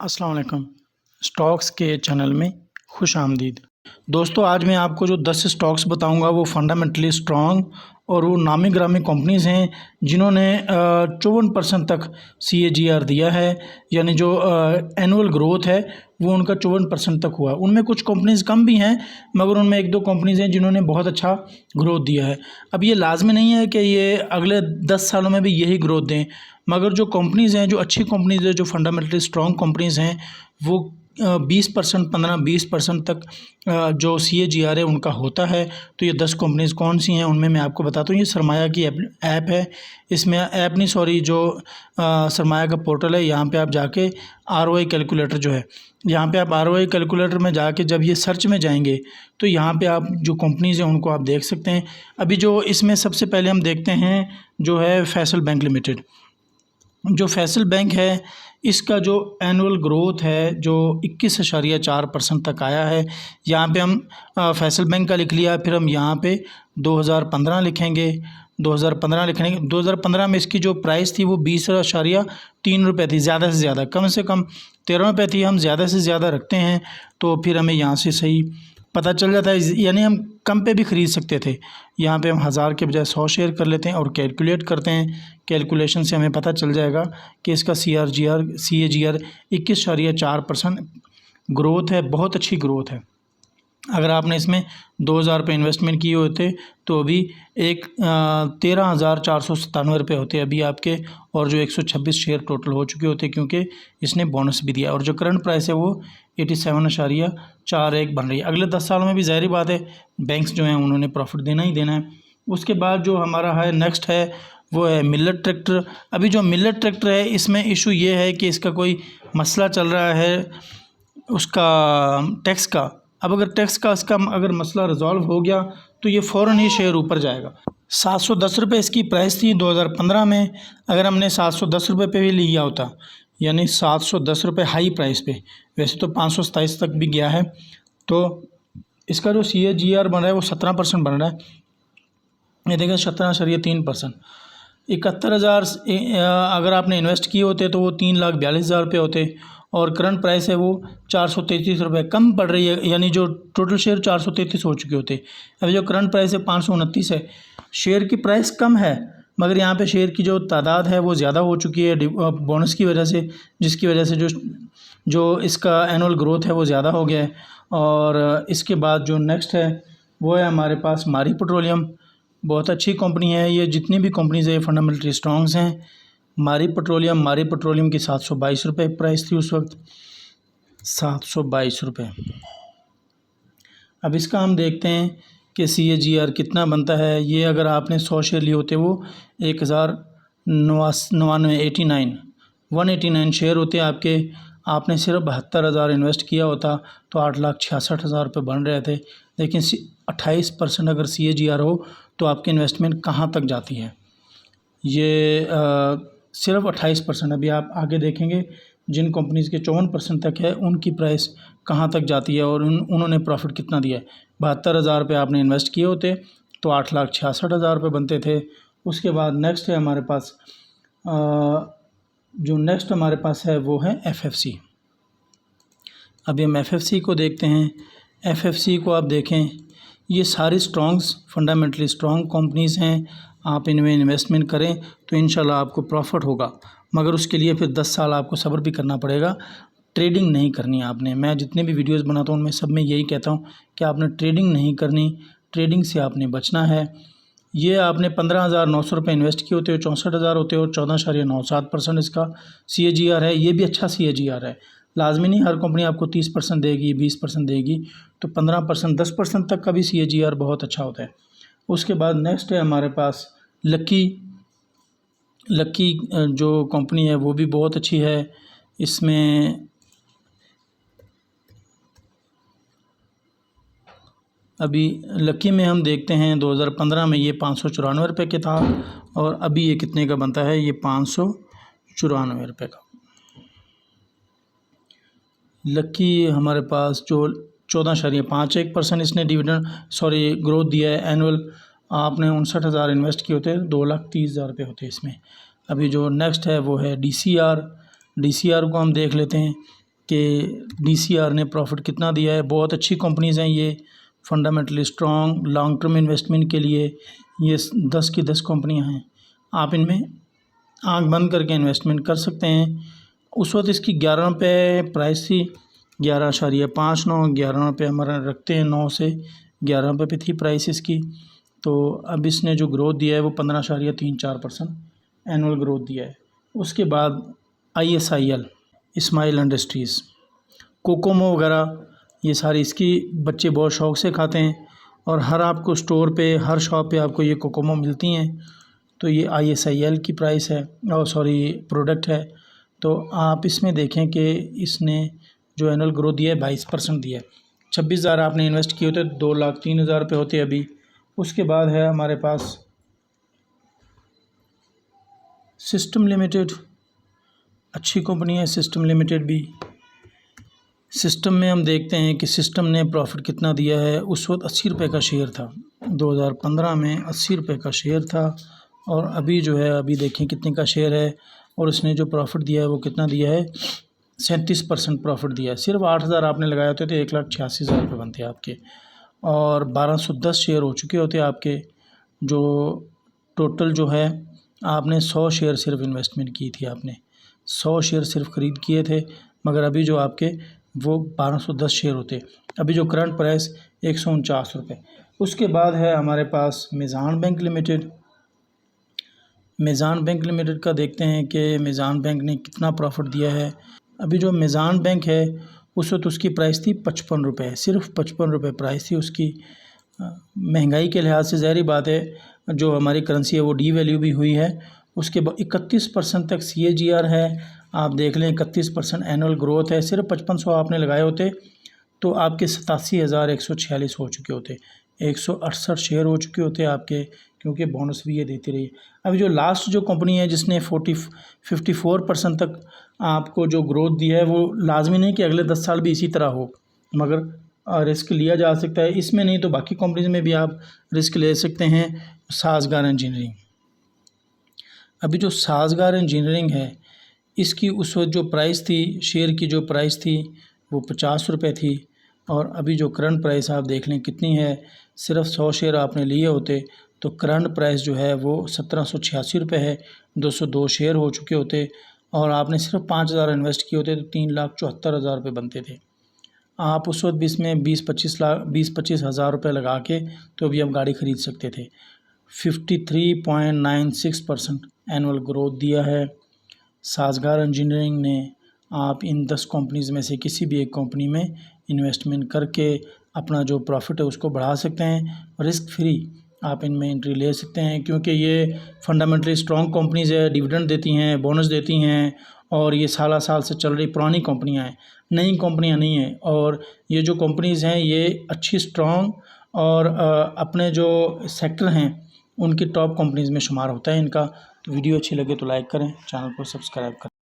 अस्सलाम वालेकुम। स्टॉक्स के चैनल में खुश आमदीद। दोस्तों, आज मैं आपको जो 10 स्टॉक्स बताऊंगा वो फंडामेंटली स्ट्रॉन्ग और वो नामी ग्रामी कंपनीज़ हैं जिन्होंने 54% तक CAGR दिया है, यानी जो एनुअल ग्रोथ है वो उनका 54% तक हुआ। उनमें कुछ कंपनीज़ कम भी हैं, मगर उनमें एक दो कंपनीज़ हैं जिन्होंने बहुत अच्छा ग्रोथ दिया है। अब ये लाजमी नहीं है कि ये अगले 10 सालों में भी यही ग्रोथ दें, मगर जो कंपनीज़ हैं, जो अच्छी कंपनीज़ हैं, जो फंडामेंटली स्ट्रॉन्ग कंपनीज़ हैं, वो 20%, 15-20% तक जो CAGR है उनका होता है। तो ये 10 कंपनीज़ कौन सी हैं उनमें मैं आपको बताता हूँ। ये सरमाया की ऐप है। इसमें ऐप नहीं, सॉरी, जो सरमाया का पोर्टल है, यहाँ पे आप जाके ROI कैलकुलेटर जो है, यहाँ पे आप ROI कैलकुलेटर में जाके जब ये सर्च में जाएंगे तो यहाँ पे आप जो कंपनीज़ हैं उनको आप देख सकते हैं। अभी जो इसमें सबसे पहले हम देखते हैं जो है फैसल बैंक लिमिटेड। जो फैसल बैंक है, इसका जो एनुअल ग्रोथ है जो 21.4% तक आया है। यहाँ पे हम फैसल बैंक का लिख लिया, फिर हम यहाँ पे 2015 लिखेंगे। 2015 लिखेंगे। 2015 में इसकी जो प्राइस थी वो 20.3 रुपये थी, ज़्यादा से ज़्यादा, कम से कम 13 रुपये थी। हम ज़्यादा से ज़्यादा रखते हैं तो फिर हमें यहाँ से सही पता चल जाता है, यानी हम कम पे भी ख़रीद सकते थे। यहाँ पे हम 1000 के बजाय 100 शेयर कर लेते हैं और कैलकुलेट करते हैं। कैलकुलेशन से हमें पता चल जाएगा कि इसका CAGR 21.4% ग्रोथ है, बहुत अच्छी ग्रोथ है। अगर आपने इसमें 2000 रुपये इन्वेस्टमेंट किए होते तो अभी 13,497 रुपये होते अभी आपके, और जो 126 शेयर टोटल हो चुके होते, क्योंकि इसने बोनस भी दिया। और जो करंट प्राइस है वो 87.41 बन रही है। अगले 10 सालों में भी ज़ाहिर बात है बैंक्स जो हैं उन्होंने प्रॉफिट देना ही देना है। उसके बाद जो हमारा है नेक्स्ट है वो है मिलेट ट्रैक्टर। अभी जो मिलेट ट्रैक्टर है, इसमें इशू ये है कि इसका कोई मसला चल रहा है उसका टैक्स का। अब अगर टैक्स का इसका अगर मसला रिजॉल्व हो गया तो ये फ़ौरन ही शेयर ऊपर जाएगा। 710 रुपये इसकी प्राइस थी 2015 में। अगर हमने 710 रुपये पे भी लिया होता, यानी 710 रुपये हाई प्राइस पे, वैसे तो 527 तक भी गया है, तो इसका जो CAGR बन रहा है वो 17% बन रहा है। ये देखें 17.3%। 71,000 अगर आपने इन्वेस्ट किए होते तो वो 3,42,000 रुपये होते, और करंट प्राइस है वो 433 रुपये कम पड़ रही है, यानी जो टोटल शेयर 433 हो चुके होते। अभी जो करंट प्राइस है 529 है। शेयर की प्राइस कम है, मगर यहाँ पे शेयर की जो तादाद है वो ज़्यादा हो चुकी है बोनस की वजह से, जिसकी वजह से जो इसका एनुअल ग्रोथ है वो ज़्यादा हो गया है। और इसके बाद जो नेक्स्ट है वो है हमारे पास मारी पेट्रोलियम। बहुत अच्छी कंपनी है ये। जितनी भी कंपनीज़ है फंडामेंटली स्ट्रॉन्ग्स हैं। मारी पेट्रोलियम की 722 रुपये प्राइस थी उस वक्त, 722 रुपये। अब इसका हम देखते हैं कि CAGR कितना बनता है। ये अगर आपने 100 शेयर लिए होते वो 1,089 शेयर होते आपके। आपने सिर्फ 72,000 इन्वेस्ट किया होता तो 8,66,000 रुपये बन रहे थे। लेकिन 28% अगर CAGR हो तो आपकी इन्वेस्टमेंट कहाँ तक जाती है, ये सिर्फ 28%। अभी आप आगे देखेंगे जिन कंपनीज़ के 54% तक है उनकी प्राइस कहाँ तक जाती है और उन्होंने प्रॉफिट कितना दिया है। 72,000 रुपये आपने इन्वेस्ट किए होते तो 8,66,000 रुपये बनते थे। उसके बाद नेक्स्ट है हमारे पास जो नेक्स्ट हमारे पास है वो है FFC। अभी हम FFC को देखते हैं। FFC को आप देखें, ये सारी स्ट्रॉन्ग्स फंडामेंटली स्ट्रॉन्ग कंपनीज़ हैं। आप इनमें इन्वेस्टमेंट करें तो इंशाल्लाह आपको प्रॉफिट होगा, मगर उसके लिए फिर 10 साल आपको सब्र भी करना पड़ेगा। ट्रेडिंग नहीं करनी आपने। मैं जितने भी वीडियोस बनाता हूँ उनमें सब में यही कहता हूँ कि आपने ट्रेडिंग नहीं करनी, ट्रेडिंग से आपने बचना है। ये आपने 15,900 रुपये इन्वेस्ट किए होते हो, 64,000 होते और 14.97% इसका CAGR है। ये भी अच्छा CAGR है। लाजमी नहीं हर कंपनी आपको 30% देगी, 20% देगी, तो 15%, 10% तक का भी CAGR बहुत अच्छा होता है। उसके बाद नेक्स्ट है हमारे पास लक्की जो कंपनी है वो भी बहुत अच्छी है। इसमें अभी लक्की में हम देखते हैं 2015 में ये 594 रुपये के था, और अभी ये कितने का बनता है, ये 594 रुपये का। लक्की हमारे पास जो 14.51% इसने ग्रोथ दिया है एनुअल। आपने 59,000 इन्वेस्ट किए होते 2,30,000 रुपये होते इसमें। अभी जो नेक्स्ट है वो है DCR को हम देख लेते हैं। कि DCR ने प्रॉफिट कितना दिया है। बहुत अच्छी कंपनीज़ हैं ये, fundamentally strong, long term investment के लिए ये 10 की 10 कंपनियां हैं। आप इनमें आंख बंद करके इन्वेस्टमेंट कर सकते हैं। उस वक्त इसकी 11 रुपये प्राइस थी, 11.59, 11 रुपये हमारा रखते हैं, 9 से 11 रुपये पे थी प्राइस इसकी। तो अब इसने जो ग्रोथ दिया है वो 15.34% एनुअल ग्रोथ दिया है। उसके बाद ISIL, स्माइल इंडस्ट्रीज़, कोकोमो वगैरह, ये सारी इसकी बच्चे बहुत शौक़ से खाते हैं और हर आपको स्टोर पे, हर शॉप पे आपको ये कोकोमो मिलती हैं। तो ये ISIL की प्राइस है और प्रोडक्ट है। तो आप इसमें देखें कि इसने जो एनुअल ग्रोथ दिया है 22% दिया है। 26,000 आपने इन्वेस्ट किए होते 2,03,000 रुपये होते अभी। उसके बाद है हमारे पास सिस्टम लिमिटेड, अच्छी कंपनी है सिस्टम लिमिटेड भी। सिस्टम में हम देखते हैं कि सिस्टम ने प्रॉफिट कितना दिया है। उस वक्त 80 रुपये का शेयर था, 2015 में 80 रुपये का शेयर था और अभी जो है, अभी देखें कितने का शेयर है और उसने जो प्रॉफिट दिया है वो कितना दिया है, 37% प्रॉफिट दिया है। सिर्फ 8,000 आपने लगाए होते तो 1,86,000 रुपये बनते आपके और 1210 शेयर हो चुके होते आपके। जो टोटल जो है आपने 100 शेयर सिर्फ इन्वेस्टमेंट की थी, आपने 100 शेयर सिर्फ ख़रीद किए थे, मगर अभी जो आपके वो 1210 शेयर होते। अभी जो करंट प्राइस 149 रुपये। उसके बाद है हमारे पास मीज़ान बैंक लिमिटेड। मीज़ान बैंक लिमिटेड का देखते हैं कि मीज़ान बैंक ने कितना प्रॉफिट दिया है। अभी जो मीज़ान बैंक है उस वक्त उसकी प्राइस थी 55 रुपये, सिर्फ 55 रुपये प्राइस थी उसकी। महंगाई के लिहाज से ज़ाहिर बात है जो हमारी करेंसी है वो डीवैल्यू भी हुई है। उसके बाद 31% तक CAGR है, आप देख लें 31% एनुअल ग्रोथ है। सिर्फ 5500 आपने लगाए होते तो आपके 87,146 हो चुके होते, 168 शेयर हो चुके होते आपके, क्योंकि बोनस भी ये देती रही। अभी जो लास्ट जो कंपनी है जिसने 54% तक आपको जो ग्रोथ दिया है, वो लाजमी नहीं कि अगले 10 साल भी इसी तरह हो, मगर रिस्क लिया जा सकता है। इसमें नहीं तो बाकी कंपनीज में भी आप रिस्क ले सकते हैं। साज़गार इंजीनियरिंग, अभी जो साज़गार इंजीनियरिंग है इसकी उस वक्त जो प्राइस थी, शेयर की जो प्राइस थी वो 50 रुपये थी और अभी जो करंट प्राइस आप देख लें कितनी है। सिर्फ 100 शेयर आपने लिए होते तो करंट प्राइस जो है वो 1786 रुपये है, 202 शेयर हो चुके होते और आपने सिर्फ 5,000 इन्वेस्ट किए होते तो 3,74,000 रुपये बनते थे। आप उस वक्त भी इसमें 20-25 हज़ार रुपये लगा के तो भी आप गाड़ी ख़रीद सकते थे। 53.96% एनुअल ग्रोथ दिया है साज़गार इंजीनियरिंग ने। आप इन 10 कंपनीज़ में से किसी भी एक कंपनी में इन्वेस्टमेंट करके अपना जो प्रॉफिट है उसको बढ़ा सकते हैं। रिस्क फ्री आप इनमें एंट्री ले सकते हैं, क्योंकि ये फंडामेंटली स्ट्रॉन्ग कंपनीज़ है, डिविडेंड देती हैं, बोनस देती हैं और ये साल से चल रही पुरानी कंपनियां हैं, नई कंपनियां नहीं हैं। और ये जो कंपनीज़ हैं ये अच्छी स्ट्रॉन्ग और अपने जो सेक्टर हैं उनकी टॉप कंपनीज़ में शुमार होता है इनका। तो वीडियो अच्छी लगे तो लाइक करें, चैनल को सब्सक्राइब करें।